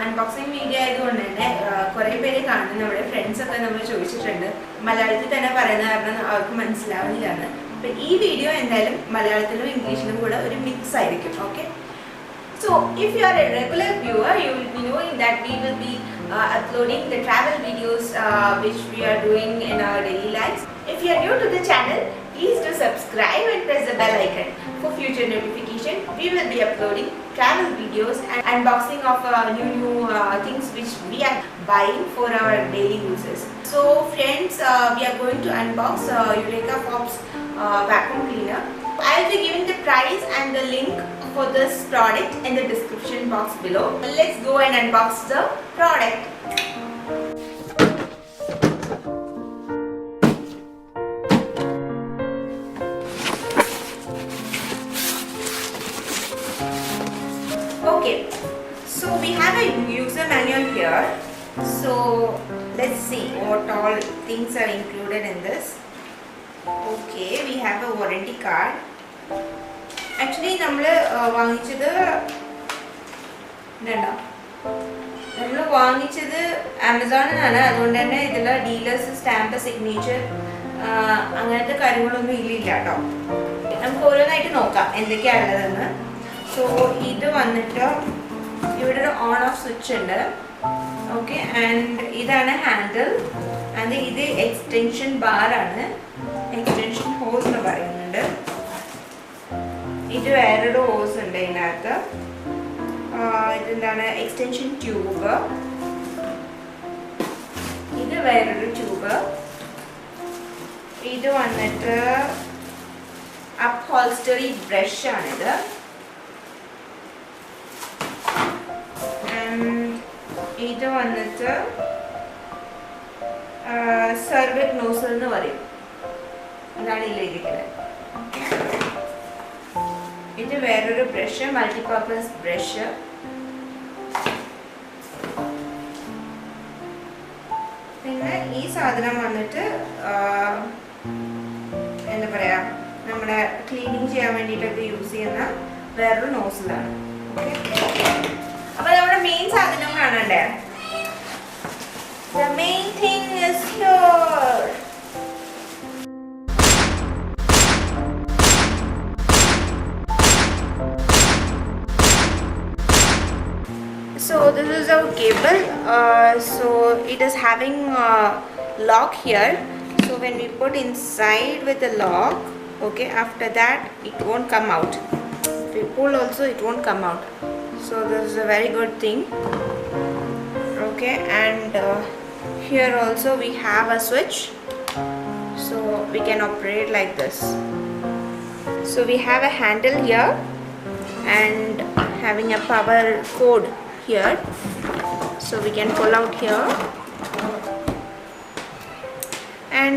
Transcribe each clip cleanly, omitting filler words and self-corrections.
unboxing video ആയതുകൊണ്ട് തന്നെ കുറേ പേര് കാണുന്ന നമ്മുടെ ഫ്രണ്ട്സ് ഒക്കെ നമ്മൾ ചോദിച്ചിട്ടുണ്ട് മലയാളത്തിൽ തന്നെ പറയുന്ന കാരണം അവർക്ക് മനസ്സിലാവുന്നില്ലാണ്. അപ്പോൾ ഈ വീഡിയോ എന്തായാലും മലയാളത്തിലും ഇംഗ്ലീഷിലും കൂടെ ഒരു മിക്സ് ആയിരിക്കും. Okay, so if you are a regular viewer, you will be knowing that we will be uploading the travel videos which we are doing in our daily lives. If you are new to the channel, please do subscribe and press the bell icon for future notification. We will be uploading travel videos and unboxing of new things which we are buying for our daily uses. So friends, we are going to unbox Eureka Forbes vacuum cleaner. I will be giving the price and the link for this product in the description box below. Let's go and unbox the product. Okay, so we have a user manual here. So let's see what all things are included in this. Okay, we have a warranty card. Actually നമ്മൾ വാങ്ങിച്ചത് ആമസോണിനാണ്. അതുകൊണ്ട് തന്നെ ഇതിൽ dealers stamp signature അങ്ങനത്തെ കാര്യങ്ങളൊന്നും ഇല്ല കേട്ടോ. നമുക്ക് ഓരോന്നായിട്ട് നോക്കാം എന്തൊക്കെയാണ് ഉള്ളതെന്ന്. സോ ഇത് വന്നിട്ട് ഇവിടെ ഒരു ഓൺ ഓഫ് സ്വിച്ച് ഉണ്ട്. ഓക്കെ, ആൻഡ് ഇതാണ് ഹാൻഡിൽ. ആൻഡ് ഇത് എക്സ്റ്റൻഷൻ ബാർ ആണ്, എക്സ്റ്റൻഷൻ ഹോസ് എന്ന് പറയുന്നുണ്ട്. ഇത് വേറൊരു ഹോസ് ഉണ്ട് ഇതിനകത്ത്. ഇതെന്താണ് എക്സ്റ്റൻഷൻ ട്യൂബ്. ഇത് വേറൊരു ട്യൂബ്. ഇത് വന്നിട്ട് upholstery ബ്രഷ് ആണിത്. ഇത് വന്നിട്ട് സർവെറ്റ് നോസൽ എന്ന് പറയും. അതാണ് ഇതിലിരിക്കുന്നത്. ഇത് വേറൊരു ബ്രഷ്, മൾട്ടിപർപ്പസ് ബ്രഷ്. പിന്നെ ഈ സാധനം വന്നിട്ട് എന്താ പറയാ, നമ്മുടെ ക്ലീനിങ് ചെയ്യാൻ വേണ്ടിയിട്ടൊക്കെ യൂസ് ചെയ്യുന്ന വേറൊരു നോസിലാണ്. ഓക്കെ, അപ്പൊ നമ്മുടെ മെയിൻ സാധനം കാണണ്ടേ. The main thing is here. So this is our cable. So it is having a lock here. So when we put inside with the lock, okay, after that it won't come out. If we pull also it won't come out. So this is a very good thing. Okay, and here also we have a switch, so we can operate like this. So we have a handle here and having a power cord here, so we can pull out here, and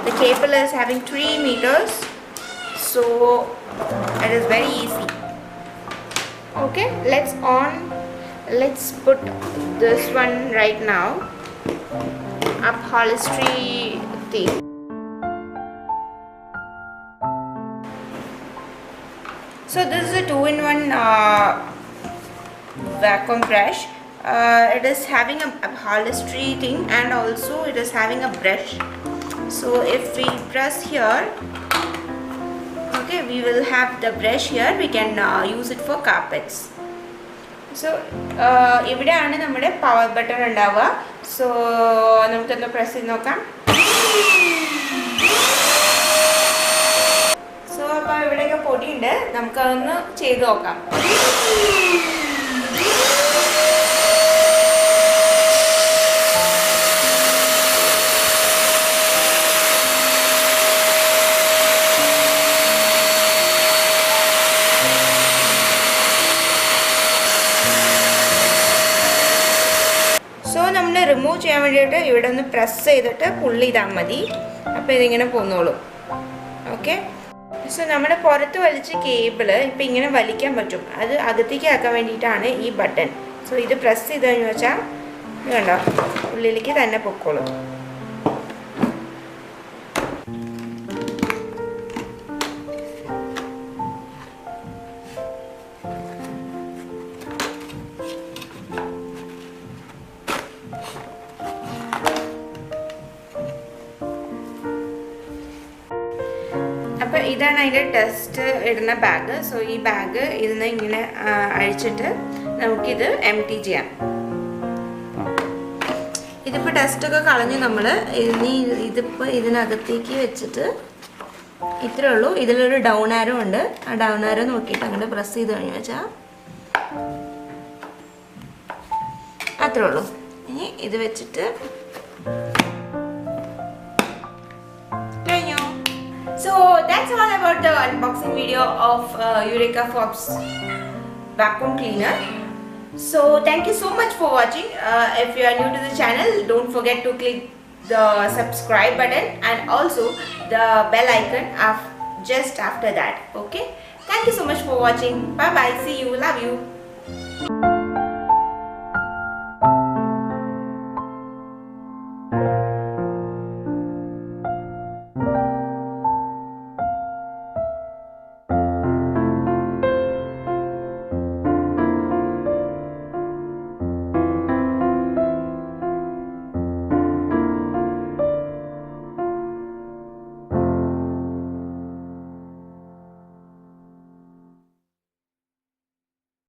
the cable is having 3 meters, so it is very easy. Okay, let's put this one right now. Upholstery thing. So this is a 2-in-1 vacuum brush. It is having a upholstery thing and also it is having a brush. So if we press here, okay, we will have the brush here. We can use it for carpets. So ഇവിടെയാണ് നമ്മുടെ power button ഉണ്ടാവുക. So നമുക്കൊന്ന് press ചെയ്ത് നോക്കാം. So അപ്പോൾ ഇവിടെയൊക്കെ പൊടിയുണ്ട്, നമുക്കതൊന്ന് ചെയ്ത് നോക്കാം. നമ്മൾ റിമൂവ് ചെയ്യാൻ വേണ്ടിയിട്ട് ഇവിടെ ഒന്ന് പ്രസ് ചെയ്തിട്ട് പുള്ളി ചെയ്താൽ മതി. അപ്പോൾ ഇതിങ്ങനെ പോന്നോളും. ഓക്കെ, സോ നമ്മുടെ പുറത്ത് വലിച്ച കേബിള് ഇപ്പം ഇങ്ങനെ വലിക്കാൻ പറ്റും. അത് അകത്തേക്ക് ആക്കാൻ വേണ്ടിയിട്ടാണ് ഈ ബട്ടൺ. സോ ഇത് പ്രസ് ചെയ്ത് കഴിഞ്ഞു വെച്ചാൽ ഇത് കണ്ടോ ഉള്ളിലേക്ക് തന്നെ പൊക്കോളും. ഇതാണ് അതിൻ്റെ ടെസ്റ്റ് ഇടുന്ന ബാഗ്. സോ ഈ ബാഗ് ഇതിന്ന് ഇങ്ങനെ അഴിച്ചിട്ട് നമുക്കിത് എംപ്റ്റി ചെയ്യാം. ഇതിപ്പോൾ ടെസ്റ്റൊക്കെ കളഞ്ഞ് നമ്മൾ ഇതിപ്പോൾ ഇതിനകത്തേക്ക് വെച്ചിട്ട് ഇത്രേ ഉള്ളൂ. ഇതിലൊരു ഡൗൺ ആരോ ഉണ്ട്. ആ ഡൗൺ ആരോ നോക്കിയിട്ട് അങ്ങനെ പ്രസ് ചെയ്ത് കഴിഞ്ഞു വെച്ചാൽ അത്രേ ഉള്ളൂ. ഇനി ഇത് വെച്ചിട്ട് കഴിഞ്ഞു. So that's all about the unboxing video of Eureka Forbes vacuum cleaner. So thank you so much for watching. If you are new to the channel, don't forget to click the subscribe button and also the bell icon just after that. Okay, thank you so much for watching. Bye bye, see you, love you.